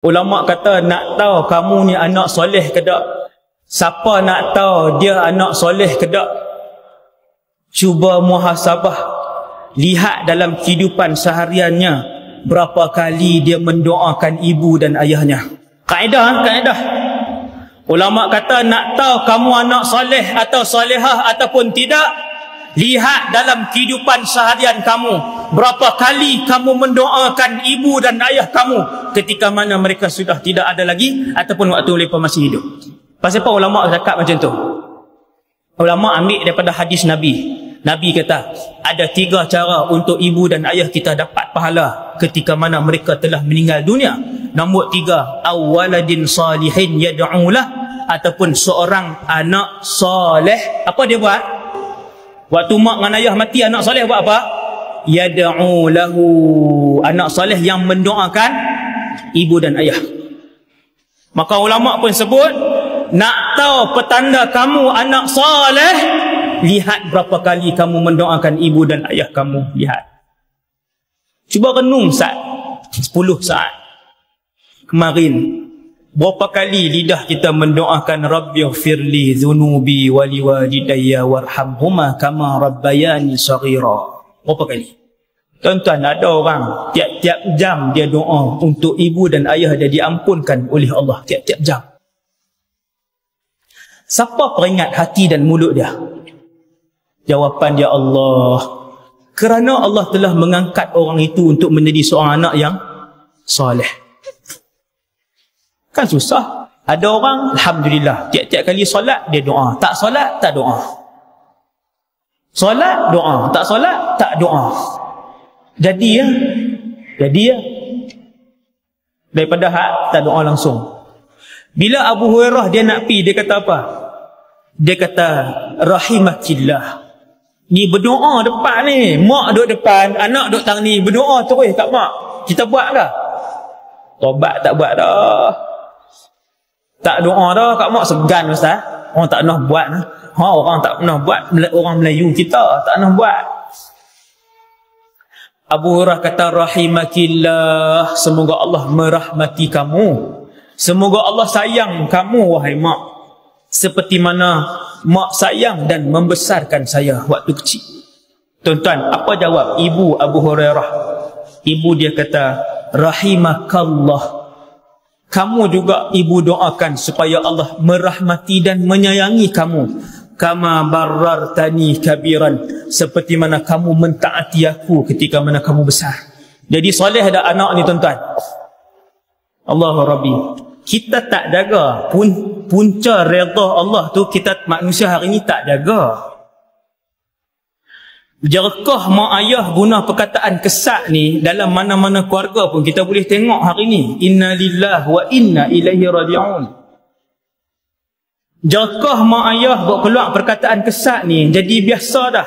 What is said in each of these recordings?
Ulama kata nak tahu kamu ni anak soleh ke tak? Siapa nak tahu dia anak soleh ke tak? Cuba muhasabah, lihat dalam kehidupan sehariannya berapa kali dia mendoakan ibu dan ayahnya. Kaedah. Ulama kata nak tahu kamu anak soleh atau solehah ataupun tidak, lihat dalam kehidupan seharian kamu berapa kali kamu mendoakan ibu dan ayah kamu ketika mana mereka sudah tidak ada lagi ataupun waktu mereka masih hidup. Pasal apa ulama cakap macam tu? Ulama ambil daripada hadis Nabi. Nabi kata ada 3 cara untuk ibu dan ayah kita dapat pahala ketika mana mereka telah meninggal dunia. Nombor 3, awaladin salihin yad'ulah, ataupun seorang anak soleh. Apa dia buat? Waktu mak dengan ayah mati, anak soleh buat apa? Yad'u lahu, anak soleh yang mendoakan ibu dan ayah. Maka ulama pun sebut, nak tahu petanda kamu anak soleh, lihat berapa kali kamu mendoakan ibu dan ayah kamu. Lihat. Cuba renung 10 saat. Kemarin berapa kali lidah kita mendoakan Rabbighfirli dzunubi wa liwalidayya warhamhuma kama rabbayani shaghira. Berapa kali? Tuan-tuan, ada orang tiap-tiap jam dia doa untuk ibu dan ayah dia diampunkan oleh Allah tiap-tiap jam. Siapa peringat hati dan mulut dia? Jawapan dia Allah. Kerana Allah telah mengangkat orang itu untuk menjadi seorang anak yang soleh. Kan susah. Ada orang alhamdulillah tiap-tiap kali solat dia doa, tak solat tak doa. Solat doa, tak solat tak doa. Jadi ya daripada tak doa langsung. Bila Abu Hurairah dia nak pi, dia kata apa? Dia kata rahimakillah. Ni berdoa depan ni, mak duduk depan, anak duduk tang ni, berdoa terus kat mak. Kita buat ke? Tobat tak buat dah. Tak doa dah kat mak, segan ustaz. Orang tak pernah buat. Orang tak pernah buat. Orang Melayu kita tak pernah buat. Abu Hurairah kata rahimakillah, semoga Allah merahmati kamu, semoga Allah sayang kamu wahai mak, seperti mana mak sayang dan membesarkan saya waktu kecil. Tuan-tuan, apa jawab ibu Abu Hurairah? Ibu dia kata rahimakallah, kamu juga ibu doakan supaya Allah merahmati dan menyayangi kamu. Kama barartani kabiran, seperti mana kamu mentaati aku ketika mana kamu besar. Jadi soleh ada anak ni tuan-tuan. Allahu Rabbi. Kita tak jaga punca redha Allah tu, kita manusia hari ni tak jaga. Jerkah mak ayah guna perkataan kesat ni dalam mana-mana keluarga pun kita boleh tengok hari ni. Inna lillahi wa inna ilaihi raji'un. Jerkah mak ayah buat keluar perkataan kesat ni jadi biasa dah.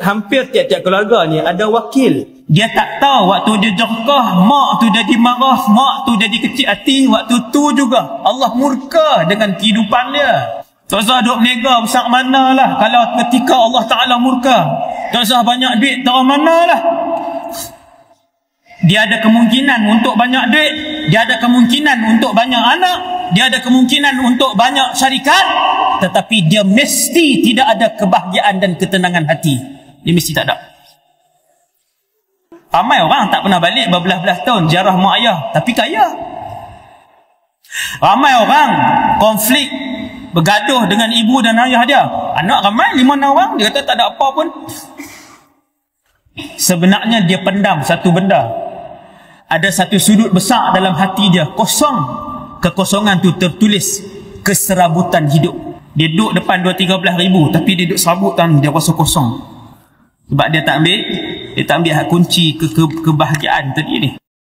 Hampir tiap-tiap keluarga ni ada wakil. Dia tak tahu waktu dia jerkah, mak tu jadi marah, mak tu jadi kecil hati. Waktu tu juga Allah murka dengan kehidupan dia. Tak usah duk menega besar mana lah. Kalau ketika Allah Ta'ala murka, tak usah banyak duit taruh mana lah. Dia ada kemungkinan untuk banyak duit, dia ada kemungkinan untuk banyak anak, dia ada kemungkinan untuk banyak syarikat, tetapi dia mesti tidak ada kebahagiaan dan ketenangan hati. Dia mesti tak ada. Ramai orang tak pernah balik berbelas-belas tahun ziarah mak ayah, tapi kaya. Ramai orang konflik, bergaduh dengan ibu dan ayah dia. Anak ramai 5-6 orang, dia kata tak ada apa pun. Sebenarnya dia pendam satu benda. Ada satu sudut besar dalam hati dia kosong. Kekosongan tu tertulis keserabutan hidup. Dia duduk depan 2-13 ribu, tapi dia duduk serabutan, dia rasa kosong. Sebab dia tak ambil hak kunci kebahagiaan tadi ni.